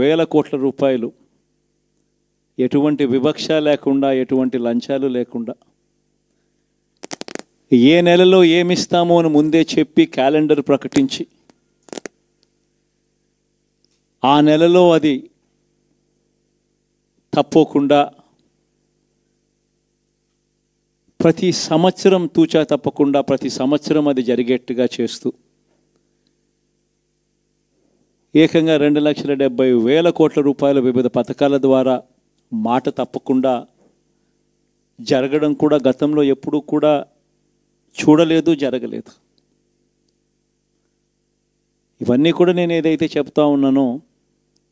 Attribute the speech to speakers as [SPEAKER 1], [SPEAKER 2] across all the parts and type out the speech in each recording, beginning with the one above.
[SPEAKER 1] వేల కోట్ల రూపాయలు ఎటువంటి వివక్ష లేకుండా, ఎటువంటి లంచాలు లేకుండా, ఏ నెలలో ఏమిస్తామో అని ముందే చెప్పి క్యాలెండర్ ప్రకటించి ఆ నెలలో అది తప్పకుండా ప్రతి సంవత్సరం తూచా తప్పకుండా ప్రతి సంవత్సరం అది జరిగేట్టుగా చేస్తూ ఏకంగా 2,70,000 కోట్ల రూపాయల వివిధ పథకాల ద్వారా మాట తప్పకుండా జరగడం కూడా గతంలో ఎప్పుడూ కూడా చూడలేదు, జరగలేదు. ఇవన్నీ కూడా నేను ఏదైతే చెప్తా ఉన్నానో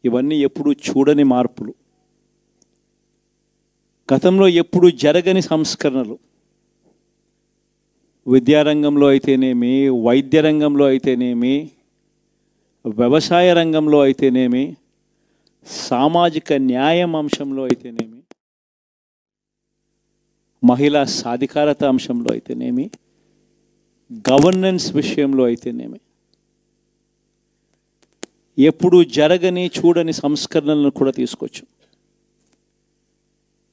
[SPEAKER 1] ఇవన్నీ ఎప్పుడూ చూడని మార్పులు, గతంలో ఎప్పుడూ జరగని సంస్కరణలు. విద్యారంగంలో అయితేనేమి, వైద్య రంగంలో అయితేనేమి, వ్యవసాయ రంగంలో అయితేనేమి, సామాజిక న్యాయం అంశంలో అయితేనేమి, మహిళా సాధికారత అంశంలో అయితేనేమి, గవర్నెన్స్ విషయంలో అయితేనేమి ఎప్పుడు జరగని చూడని సంస్కరణలను కూడా తీసుకొచ్చు.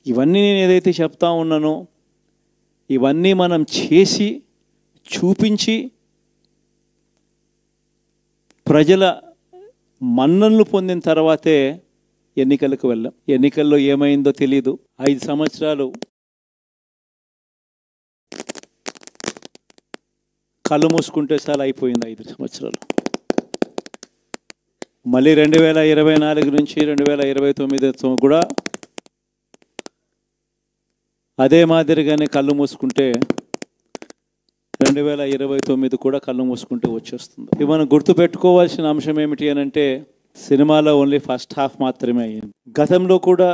[SPEAKER 1] ఇవన్నీ నేను ఏదైతే చెప్తా ఉన్నానో ఇవన్నీ మనం చేసి చూపించి ప్రజల మన్ననలు పొందిన తర్వాతే ఎన్నికలకు వెళ్ళాం. ఎన్నికల్లో ఏమైందో తెలీదు. 5 సంవత్సరాలు కళ్ళు మూసుకుంటే చాలా అయిపోయింది. 5 సంవత్సరాలు. మళ్ళీ 2024 నుంచి 2029 కూడా అదే మాదిరిగానే కళ్ళు మూసుకుంటే 2029 కూడా కళ్ళు మూసుకుంటే వచ్చేస్తుంది. ఇవి మనం గుర్తుపెట్టుకోవాల్సిన అంశం ఏమిటి అని అంటే, సినిమాలో ఓన్లీ ఫస్ట్ హాఫ్ మాత్రమే అయ్యింది. గతంలో కూడా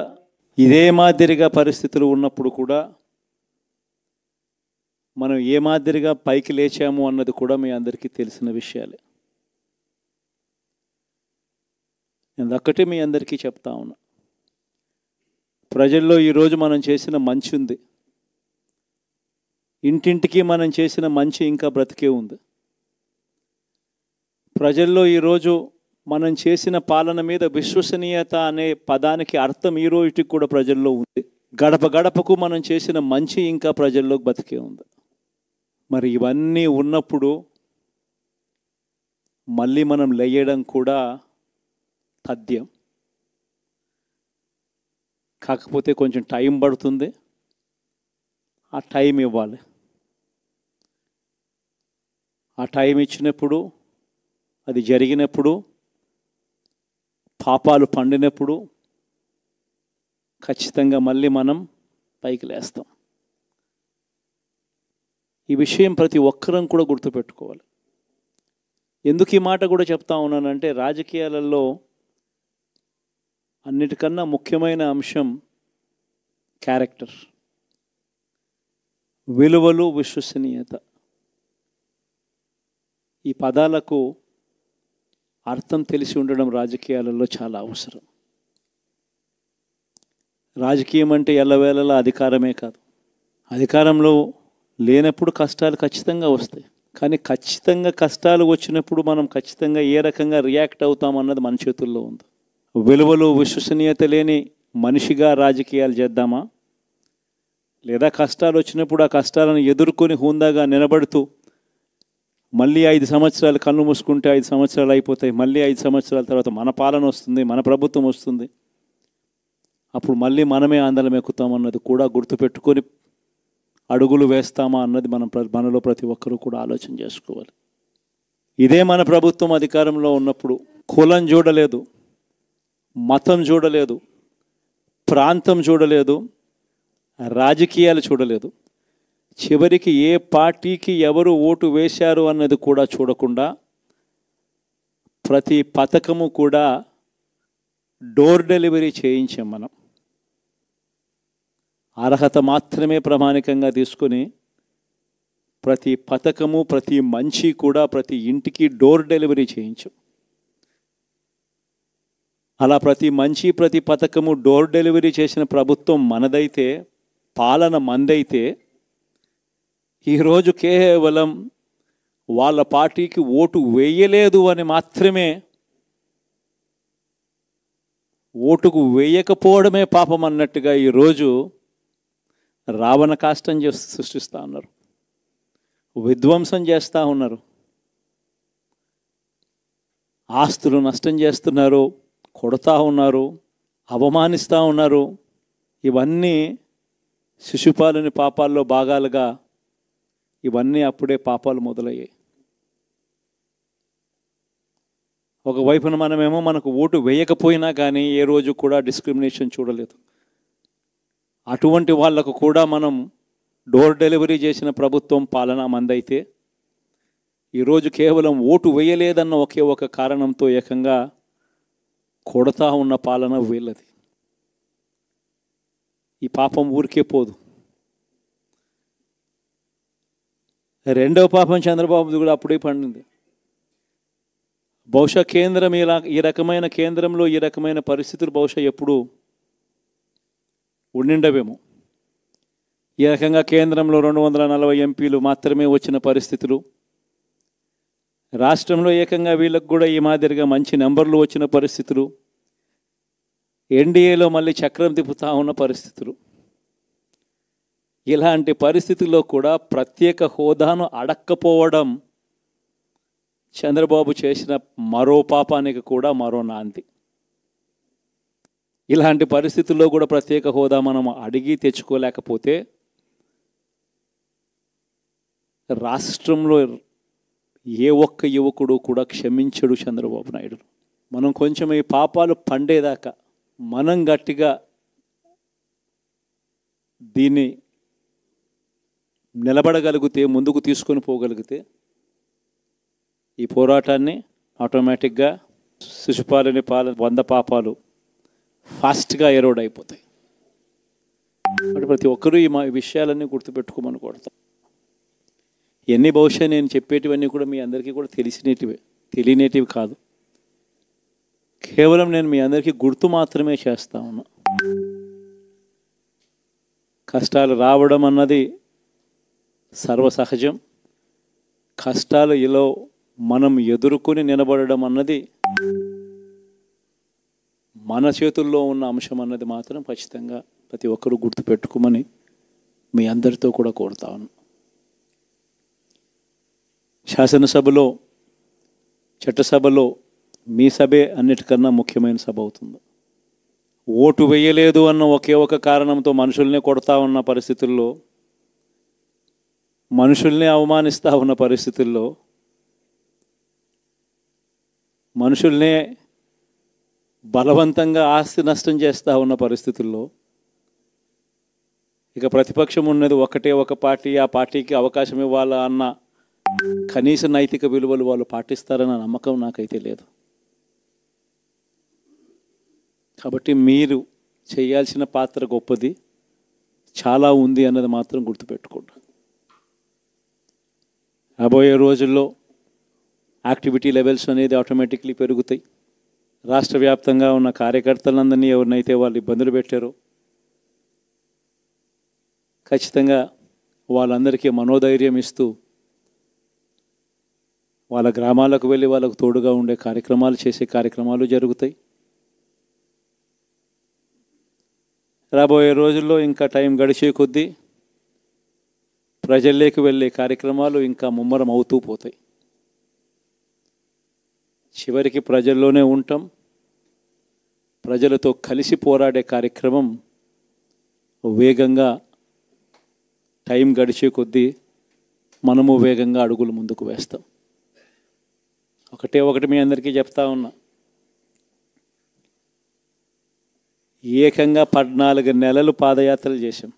[SPEAKER 1] ఇదే మాదిరిగా పరిస్థితులు ఉన్నప్పుడు కూడా మనం ఏ మాదిరిగా పైకి లేచాము అన్నది కూడా మీ అందరికీ తెలిసిన విషయాలే. నేను ఒక్కటే మీ అందరికీ చెప్తా ఉన్నా, ప్రజల్లో ఈరోజు మనం చేసిన మంచి ఉంది. ఇంటింటికి మనం చేసిన మంచి ఇంకా బ్రతికే ఉంది. ప్రజల్లో ఈరోజు మనం చేసిన పాలన మీద విశ్వసనీయత అనే పదానికి అర్థం ఈ రోజుకి కూడా ప్రజల్లో ఉంది. గడప గడపకు మనం చేసిన మంచి ఇంకా ప్రజల్లో బతికే ఉంది. మరి ఇవన్నీ ఉన్నప్పుడు మళ్ళీ మనం లేయడం కూడా తథ్యం. కాకపోతే కొంచెం టైం పడుతుంది. ఆ టైం ఇవ్వాలి. ఆ టైం ఇచ్చినప్పుడు, అది జరిగినప్పుడు, పాపాలు పండినప్పుడు ఖచ్చితంగా మళ్ళీ మనం పైకి లేస్తాం. ఈ విషయం ప్రతి ఒక్కరం కూడా గుర్తుపెట్టుకోవాలి. ఎందుకు ఈ మాట కూడా చెప్తా ఉన్నానంటే, రాజకీయాలలో అన్నిటికన్నా ముఖ్యమైన అంశం క్యారెక్టర్, విలువలు, విశ్వసనీయత. ఈ పదాలకు అర్థం తెలిసి ఉండడం రాజకీయాలలో చాలా అవసరం. రాజకీయం అంటే ఎల్లవేళలా అధికారమే కాదు. అధికారంలో లేనప్పుడు కష్టాలు ఖచ్చితంగా వస్తాయి. కానీ ఖచ్చితంగా కష్టాలు వచ్చినప్పుడు మనం ఖచ్చితంగా ఏ రకంగా రియాక్ట్ అవుతామన్నది మన చేతుల్లో ఉంది. విలువలు, విశ్వసనీయత లేని మనిషిగా రాజకీయాలు చేద్దామా, లేదా కష్టాలు వచ్చినప్పుడు ఆ కష్టాలను ఎదుర్కొని హుందాగా నిలబడుతూ మళ్ళీ 5 సంవత్సరాలు కళ్ళు మూసుకుంటే 5 సంవత్సరాలు అయిపోతాయి, మళ్ళీ 5 సంవత్సరాల తర్వాత మన పాలన వస్తుంది, మన ప్రభుత్వం వస్తుంది, అప్పుడు మళ్ళీ మనమే ఆందోళన ఎక్కుతామన్నది కూడా గుర్తుపెట్టుకొని అడుగులు వేస్తామా అన్నది మనలో ప్రతి ఒక్కరూ కూడా ఆలోచన చేసుకోవాలి. ఇదే మన ప్రభుత్వం అధికారంలో ఉన్నప్పుడు కులం చూడలేదు, మతం చూడలేదు, ప్రాంతం చూడలేదు, రాజకీయాలు చూడలేదు, చివరికి ఏ పార్టీకి ఎవరు ఓటు వేశారు అన్నది కూడా చూడకుండా ప్రతి పథకము కూడా డోర్ డెలివరీ చేయించాం. మనం అర్హత మాత్రమే ప్రామాణికంగా తీసుకొని ప్రతి పథకము, ప్రతి మంచి కూడా ప్రతి ఇంటికి డోర్ డెలివరీ చేయించాం. అలా ప్రతి మంచి, ప్రతి పథకము డోర్ డెలివరీ చేసిన ప్రభుత్వం మనదైతే, పాలన మందైతే, ఈరోజు కేవలం వాళ్ళ పార్టీకి ఓటు వేయలేదు అని మాత్రమే ఓటుకు వేయకపోవడమే పాపం అన్నట్టుగా ఈరోజు రావణ కాష్టం సృష్టిస్తూ ఉన్నారు, విధ్వంసం చేస్తూ ఉన్నారు, ఆస్తులు నష్టం చేస్తున్నారు, కొడతా ఉన్నారు, అవమానిస్తూ ఉన్నారు. ఇవన్నీ శిశుపాలుని పాపాల్లో భాగాలుగా ఇవన్నీ అప్పుడే పాపాలు మొదలయ్యాయి. ఒకవైపున మనమేమో మనకు ఓటు వేయకపోయినా కానీ ఏ రోజు కూడా డిస్క్రిమినేషన్ చూడలేదు. అటువంటి వాళ్లకు కూడా మనం డోర్ డెలివరీ చేసిన ప్రభుత్వం పాలన మందైతే ఈరోజు కేవలం ఓటు వేయలేదన్న ఒకే ఒక కారణంతో ఏకంగా కొడతా ఉన్న పాలన వీళ్ళది. ఈ పాపం ఊరికే పోదు. రెండవ పాపం చంద్రబాబుది కూడా అప్పుడే పండింది. బహుశా కేంద్రం ఈ రకమైన కేంద్రంలో ఈ రకమైన పరిస్థితులు బహుశా ఎప్పుడు ఉండిండవేమో. ఈ రకంగా కేంద్రంలో 240 ఎంపీలు మాత్రమే వచ్చిన పరిస్థితులు, రాష్ట్రంలో ఏకంగా వీళ్ళకు కూడా ఈ మాదిరిగా మంచి నెంబర్లు వచ్చిన పరిస్థితులు, ఎన్డీఏలో మళ్ళీ చక్రం తిప్పుతా ఉన్న పరిస్థితులు. ఇలాంటి పరిస్థితుల్లో కూడా ప్రత్యేక హోదాను అడక్కపోవడం చంద్రబాబు చేసిన మరో పాపానికి కూడా మరో నాంది. ఇలాంటి పరిస్థితుల్లో కూడా ప్రత్యేక హోదా మనం అడిగి తెచ్చుకోలేకపోతే రాష్ట్రంలో ఏ ఒక్క యువకుడు కూడా క్షమించడు చంద్రబాబు నాయుడు. మనం కొంచెం ఈ పాపాలు పండేదాకా మనం గట్టిగా దీన్ని నిలబడగలిగితే, ముందుకు తీసుకొని పోగలిగితే ఈ పోరాటాన్ని ఆటోమేటిక్గా శిశుపాలుని 100 పాపాలు ఫాస్ట్గా ఎరోడ్ అయిపోతాయి. అంటే ప్రతి ఒక్కరూ ఈ విషయాలన్నీ గుర్తుపెట్టుకోమని కొడతాం. ఎన్ని బహుశా నేను చెప్పేటివన్నీ కూడా మీ అందరికీ కూడా తెలియనేటివి కాదు. కేవలం నేను మీ అందరికీ గుర్తు మాత్రమే చేస్తా ఉన్నా. కష్టాలు రావడం అన్నది సర్వసహజం. కష్టాలు ఇలా మనం ఎదుర్కొని నిలబడడం అన్నది మన చేతుల్లో ఉన్న అంశం అన్నది మాత్రం ఖచ్చితంగా ప్రతి ఒక్కరూ గుర్తుపెట్టుకోమని మీ అందరితో కూడా కోరుతా ఉన్నాను. శాసనసభలో, చట్టసభలో మీ సభే అన్నిటికన్నా ముఖ్యమైన సభ అవుతుంది. ఓటు వేయలేదు అన్న ఒకే ఒక కారణంతో మనుషుల్నే కొడతా ఉన్న పరిస్థితుల్లో, మనుషుల్ని అవమానిస్తూ ఉన్న పరిస్థితుల్లో, మనుషుల్నే బలవంతంగా ఆస్తి నష్టం చేస్తూ ఉన్న పరిస్థితుల్లో ఇక ప్రతిపక్షం ఉన్నది ఒకటే ఒక పార్టీ, ఆ పార్టీకి అవకాశం ఇవ్వాలా అన్న కనీస నైతిక విలువలు వాళ్ళు పాటిస్తారన్న నమ్మకం నాకైతే లేదు. కాబట్టి మీరు చేయాల్సిన పాత్ర గొప్పది, చాలా ఉంది అన్నది మాత్రం గుర్తుపెట్టుకోండి. రాబోయే రోజుల్లో యాక్టివిటీ లెవెల్స్ అనేది ఆటోమేటిక్లీ పెరుగుతాయి. రాష్ట్ర వ్యాప్తంగా ఉన్న కార్యకర్తలందరినీ ఎవరినైతే వాళ్ళు ఇబ్బందులు పెట్టారో ఖచ్చితంగా వాళ్ళందరికీ మనోధైర్యం ఇస్తూ వాళ్ళ గ్రామాలకు వెళ్ళి వాళ్ళకు తోడుగా ఉండే కార్యక్రమాలు చేసే కార్యక్రమాలు జరుగుతాయి. రాబోయే రోజుల్లో ఇంకా టైం గడిచే కొద్దీ ప్రజల్లోకి వెళ్ళే కార్యక్రమాలు ఇంకా ముమ్మరం అవుతూ పోతాయి. చివరికి ప్రజల్లోనే ఉంటాం. ప్రజలతో కలిసి పోరాడే కార్యక్రమం వేగంగా టైం గడిచే కొద్దీ మనము వేగంగా అడుగులు ముందుకు వేస్తాం. ఒకటి మీ అందరికీ చెప్తా ఉన్నా, ఏకంగా 14 నెలలు పాదయాత్రలు చేశాం.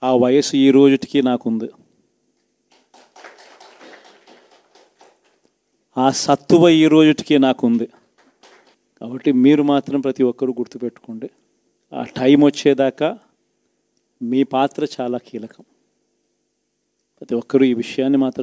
[SPEAKER 1] ఆ వయసు ఈ రోజుటికి నాకుంది. ఆ సత్తువ ఈ రోజుటికి నాకుంది. కాబట్టి మీరు మాత్రం ప్రతి ఒక్కరూ గుర్తుపెట్టుకోండి, ఆ టైం వచ్చేదాకా మీ పాత్ర చాలా కీలకం. ప్రతి ఒక్కరూ ఈ విషయాన్ని మాత్రం